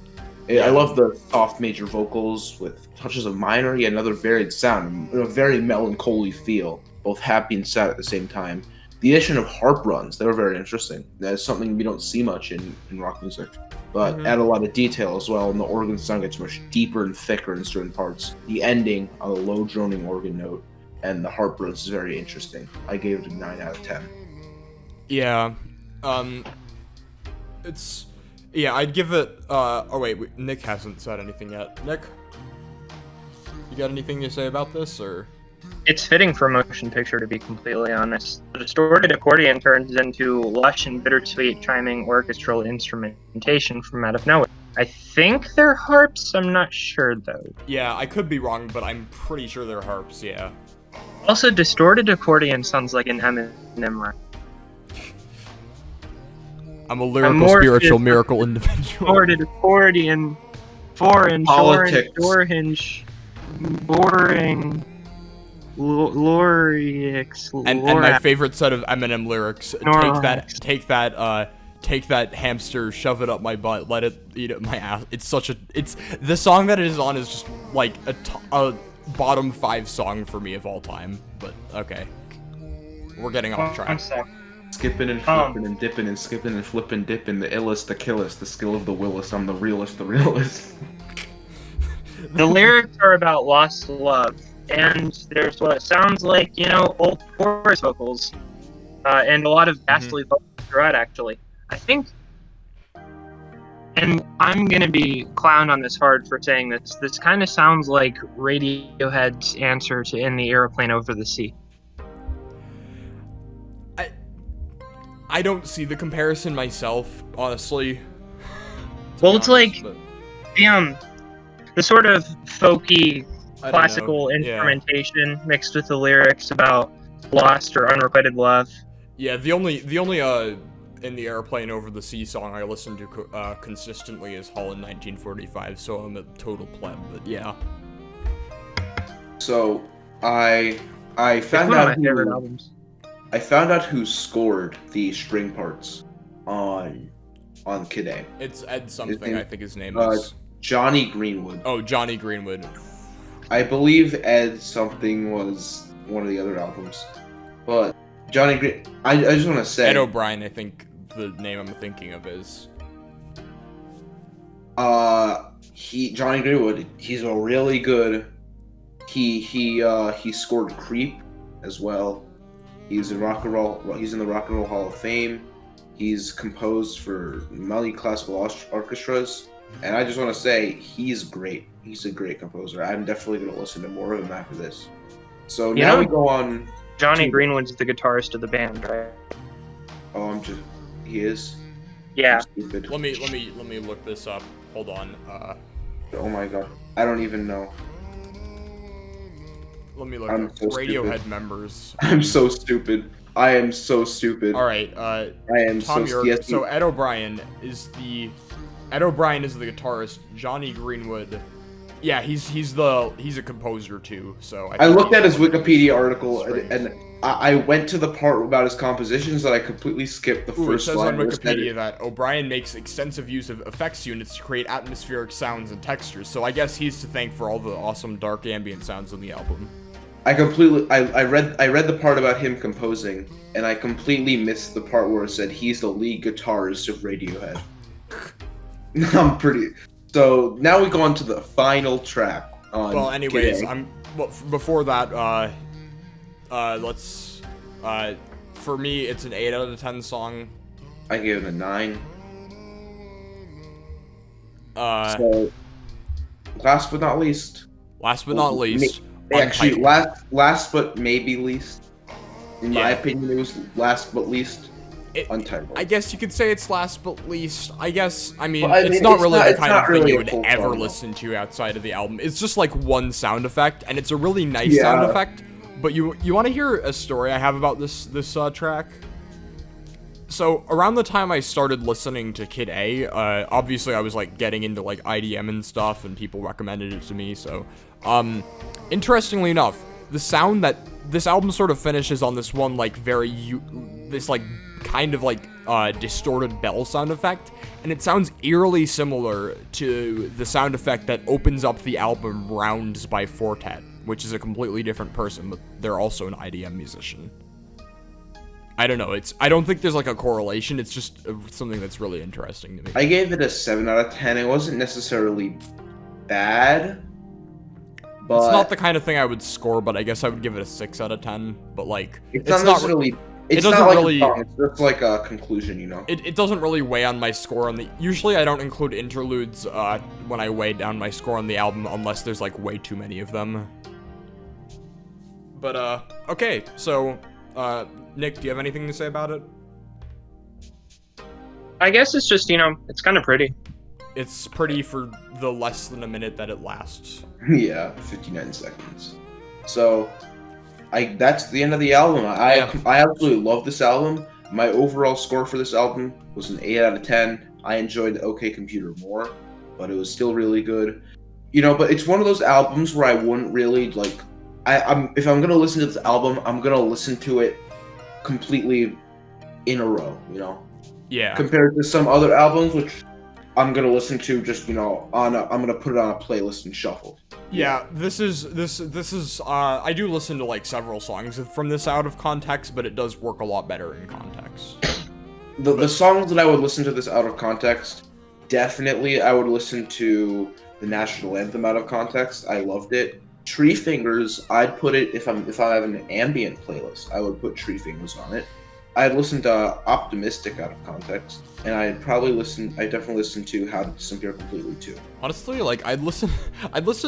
I love the soft major vocals with touches of minor, yet another varied sound, a very melancholy feel, both happy and sad at the same time. The addition of harp runs, they were very interesting. That is something we don't see much in rock music, but add a lot of detail as well, and the organ sound gets much deeper and thicker in certain parts. The ending on a low droning organ note and the harp runs is very interesting. I gave it a 9 out of 10.
Yeah, Yeah, I'd give it, oh wait, Nick hasn't said anything yet. Nick? You got anything to say about this, or?
It's fitting for a motion picture, to be completely honest. The distorted accordion turns into lush and bittersweet chiming orchestral instrumentation from out of nowhere. I think they're harps, I'm not sure though.
Yeah, I could be wrong, but I'm pretty sure they're harps, yeah.
Also, distorted accordion sounds like an Eminem rap.
I'm a lyrical, spiritual, miracle individual.
Distorted accordion, foreign, door hinge, boring, Lorix,
and my favorite set of Eminem lyrics: take that hamster, shove it up my butt, let it eat it my ass. It's the song that it is on is just like a bottom 5 song for me of all time. But okay, we're getting off track.
Skipping and flipping and dipping and skipping and flipping, dipping, the illest, the killest, the skill of the willest, I'm the realest, the realest.
The lyrics are about lost love, and there's what sounds like, old chorus vocals, and a lot of ghastly vocals throughout, actually. I think, and I'm gonna be clowned on this hard for saying this kind of sounds like Radiohead's answer to In the Airplane Over the Sea.
I don't see the comparison myself, honestly.
Well, it's like the sort of folky classical instrumentation mixed with the lyrics about lost or unrequited love.
Yeah, the only In the Airplane Over the Sea song I listen to consistently is Holland 1945, so I'm a total pleb, but yeah.
So, I found out my favorite albums. I found out who scored the string parts on Kid A.
It's Ed something, I think his name is.
Johnny Greenwood.
Oh, Johnny Greenwood.
I believe Ed something was one of the other albums. But Johnny Green... I just want to say...
Ed O'Brien, I think the name I'm thinking of is.
Johnny Greenwood, he's a really good. He scored Creep as well. He's in Rock and Roll. He's in the Rock and Roll Hall of Fame. He's composed for many classical orchestras, and I just want to say he's great. He's a great composer. I'm definitely going to listen to more of him after this. So now we go on.
Johnny Greenwood's the guitarist of the band, right?
Oh, he is.
Yeah.
Let me look this up. Hold on.
Oh my god, I don't even know.
Let me look
I'm
up
so
Radiohead
stupid.
members.
I'm so stupid. I am so stupid.
All right.
I am
Tom,
so
you're, so Ed O'Brien is the guitarist. Johnny Greenwood, yeah, he's a composer too. So
I looked at his Wikipedia article and I went to the part about his compositions that I completely skipped the first
It says
line.
on Wikipedia that O'Brien makes extensive use of effects units to create atmospheric sounds and textures. So I guess he's to thank for all the awesome dark ambient sounds on the album.
I read the part about him composing, and I completely missed the part where it said he's the lead guitarist of Radiohead. I'm pretty. So now we go on to the final track.
Well, anyways,
G'day.
before that, let's for me it's an 8 out of 10 song.
I gave it a 9.
So
last but not least. Actually, last but maybe least. In my opinion, it was last but least. Untitled.
I guess you could say it's last but least. I mean,
it's
not really
not-
the
it's
kind
not
of thing
really
you
a
would
full
ever
song, though.
listen to outside of the album. It's just like one sound effect, and it's a really nice sound effect. But you want to hear a story I have about this track? So around the time I started listening to Kid A, obviously I was like getting into like IDM and stuff, and people recommended it to me. So, interestingly enough, the sound that this album sort of finishes on this one like this like kind of like distorted bell sound effect, and it sounds eerily similar to the sound effect that opens up the album Rounds by Fortet, which is a completely different person, but they're also an IDM musician. I don't know, I don't think there's like a correlation, it's just something that's really interesting to me.
I gave it a 7 out of 10. It wasn't necessarily bad, but
it's not the kind of thing I would score, but I guess I would give it a 6 out of 10, but like
it's not necessarily. It's
doesn't
not like
really-
a song, it's just like a conclusion, you know.
It doesn't really weigh on my score on the. Usually, I don't include interludes when I weigh down my score on the album unless there's like way too many of them. But okay, so Nick, do you have anything to say about it?
I guess it's just, it's kind of pretty.
It's pretty for the less than a minute that it lasts.
Yeah, 59 seconds. So, that's the end of the album. I absolutely love this album. My overall score for this album was an 8 out of 10. I enjoyed OK Computer more, but it was still really good. But it's one of those albums where I wouldn't really like. If I'm gonna listen to this album, I'm gonna listen to it completely in a row.
Yeah.
Compared to some other albums, which I'm gonna listen to just I'm gonna put it on a playlist and shuffle.
Yeah, this is I do listen to like several songs from this out of context, but it does work a lot better in context.
The songs that I would listen to this out of context, definitely I would listen to the national anthem out of context. I loved it. Tree Fingers, I'd put it if I have an ambient playlist, I would put Tree Fingers on it. I'd listen to Optimistic out of context, and I'd definitely listen to How to Disappear Completely too.
Honestly, like I'd listen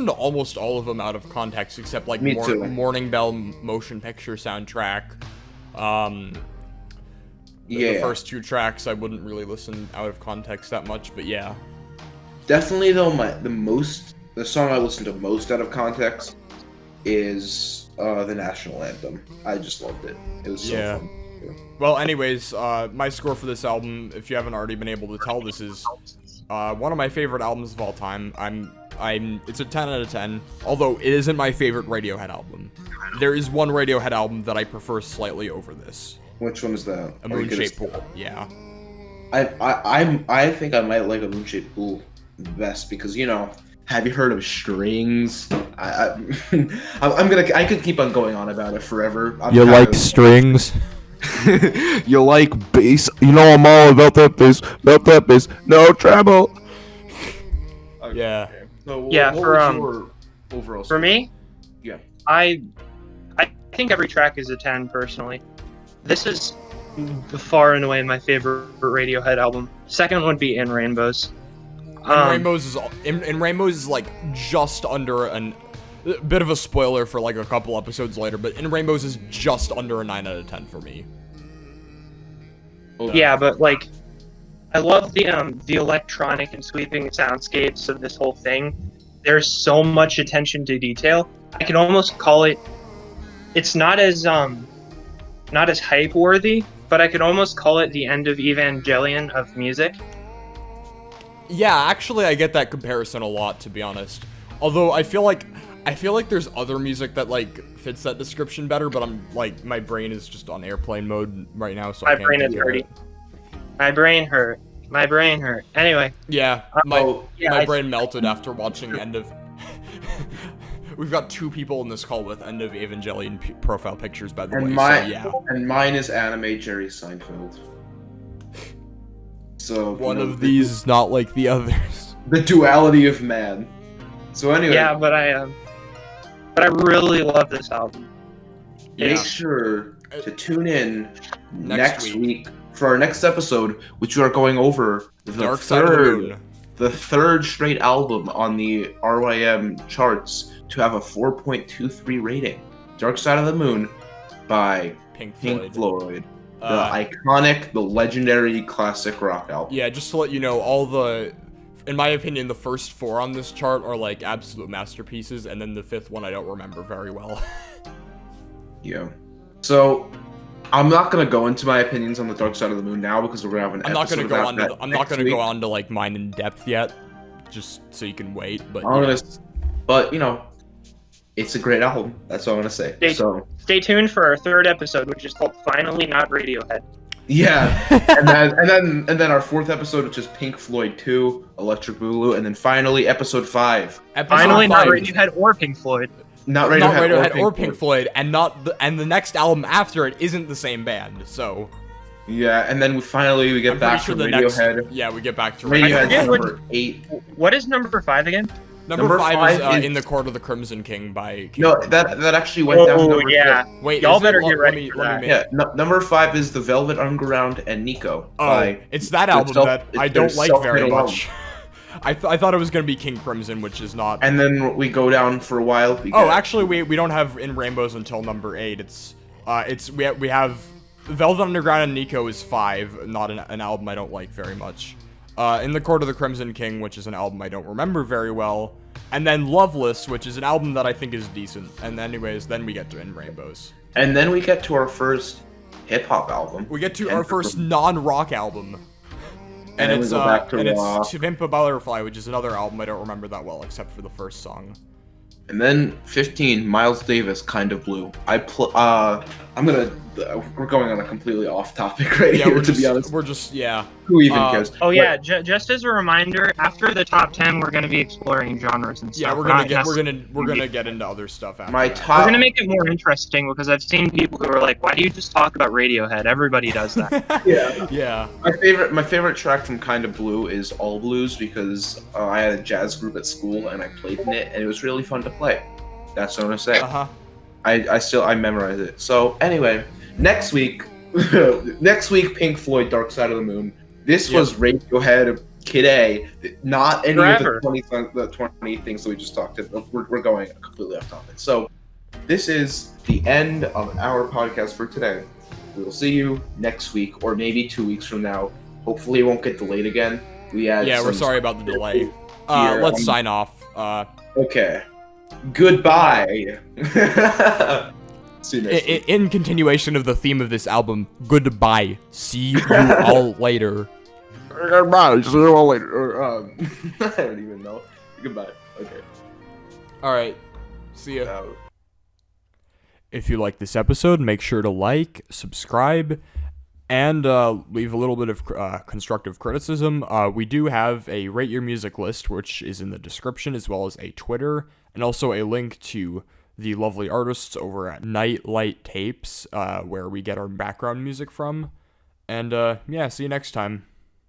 to almost all of them out of context except like
Me too.
Morning Bell motion picture soundtrack. The first 2 tracks I wouldn't really listen out of context that much, but yeah.
Definitely though, the song I listen to most out of context is the national anthem. I just loved it. It was so fun.
Well, anyways, my score for this album, if you haven't already been able to tell, this is one of my favorite albums of all time. It's a 10 out of 10, although it isn't my favorite Radiohead album. There is one Radiohead album that I prefer slightly over this.
Which one is that?
A Moon-Shaped Pool, yeah.
I think I might like A Moon-Shaped Pool best because, have you heard of Strings? I could keep on going on about it forever.
Strings?
You like bass? I'm all about that bass, no treble.
Yeah.
So
Yeah,
what
for,
was your overall
For
score?
me,
Yeah.
I think every track is a 10 personally. This is far and away my favorite Radiohead album. Second would be In Rainbows.
In Rainbows is like just under a bit of a spoiler for like a couple episodes later, but In Rainbows is just under a 9 out of 10 for me.
Yeah, but like, I love the electronic and sweeping soundscapes of this whole thing. There's so much attention to detail. I could almost call it. It's not as hype worthy, but I could almost call it the end of Evangelion of music.
Yeah, actually, I get that comparison a lot, to be honest. Although I feel like there's other music that like fits that description better, but I'm like my brain is just on airplane mode right now, so I
My
can't
brain
think
is
of
hurting.
it.
My brain hurt. My brain hurt. Anyway.
Yeah, my
I-
brain melted after watching End of. We've got 2 people in this call with End of Evangelion profile pictures, by the way. So yeah,
And mine is anime Jerry Seinfeld. So
one of these is not like the others.
the duality of man. So anyway,
Yeah, but I really love this album.
make
Yeah.
sure to tune in
Next
next
week.
week for our next episode, which we are going over
Dark Side of the Moon.
the third straight album on the RYM charts to have a 4.23 rating. Dark Side of the Moon by
Pink
Pink
Floyd.
Floyd. The iconic, the legendary classic rock album.
Yeah, just to let you know, in my opinion, the first 4 on this chart are like absolute masterpieces, and then the 5th one I don't remember very well.
Yeah. So, I'm not gonna go into my opinions on the Dark Side of the Moon now because we're gonna have an
I'm not
episode
gonna go
about
on.
that
I'm not
next
gonna
week.
go on to like mine in depth yet, just so you can wait. But
I'm gonna, but you know, it's a great album. That's all I'm gonna say. So
Stay tuned for our third episode, which is called Finally Not Radiohead.
yeah, and then our 4th episode, which is Pink Floyd 2, Electric Boogaloo, and then finally episode 5.
Finally Not
5.
Radiohead or Pink Floyd.
Not Radiohead,
Not Radiohead or Pink
Floyd.
Floyd, and the next album after it isn't the same band. So
Yeah, and then we get
I'm
back
pretty
to
sure
Radiohead.
we get back to
Radiohead's
forget what-
number 8.
What is number 5 again?
Number 5
5
is
is-
In the Court of the Crimson King by King
No,
Crimson.
that actually went down to
Oh
number
yeah.
4.
Wait,
Y'all
is
better
it?
get
Let
ready
me
for that.
make-
Yeah, number 5 is the Velvet Underground and Nico.
Oh, it's that album that I don't
their
like very
self-titled
much. I thought it was gonna be King Crimson, which is not.
And then we go down for a while.
Oh, actually, we don't have In Rainbows until number 8. We have Velvet Underground and Nico is 5, not an album I don't like very much. In the Court of the Crimson King, which is an album I don't remember very well, and then Loveless, which is an album that I think is decent. And anyways, then we get to In Rainbows.
And then we get to our first hip hop album.
We get to our first non-rock album. And
then we
it's
go back to
it's
rock.
To Pimp a Butterfly, which is another album I don't remember that well, except for the first song.
And then 15, Miles Davis, Kind of Blue. We're going on a completely off topic right
Yeah,
here, to be honest.
we're just yeah.
Who even cares?
Oh yeah, just as a reminder, after the top 10, we're going to be exploring genres and stuff.
Yeah, we're gonna get into other stuff after
My
that.
top.
We're going to make it more interesting because I've seen people who are like, "Why do you just talk about Radiohead? Everybody does that."
Yeah.
Yeah.
My favorite track from Kind of Blue is All Blues because I had a jazz group at school and I played in it and it was really fun to play. That's what I'm gonna say.
Uh-huh.
I memorized it. So anyway, next week, Pink Floyd, Dark Side of the Moon. This was Radiohead, Kid A, not any
Forever.
of the 20 things that we just talked about. We're going completely off topic. So this is the end of our podcast for today. We will see you next week or maybe 2 weeks from now. Hopefully it won't get delayed again.
We're sorry about the delay. Let's sign off.
Okay. Goodbye. See you next week.
In continuation of the theme of this album, goodbye. See you all later.
Goodbye. See you all later. I don't even know. Goodbye. Okay.
Alright. See ya. If you like this episode, make sure to like, subscribe, and leave a little bit of constructive criticism. We do have a Rate Your Music list, which is in the description, as well as a Twitter, and also a link to the lovely artists over at Nightlight Tapes, where we get our background music from. And yeah, see you next time.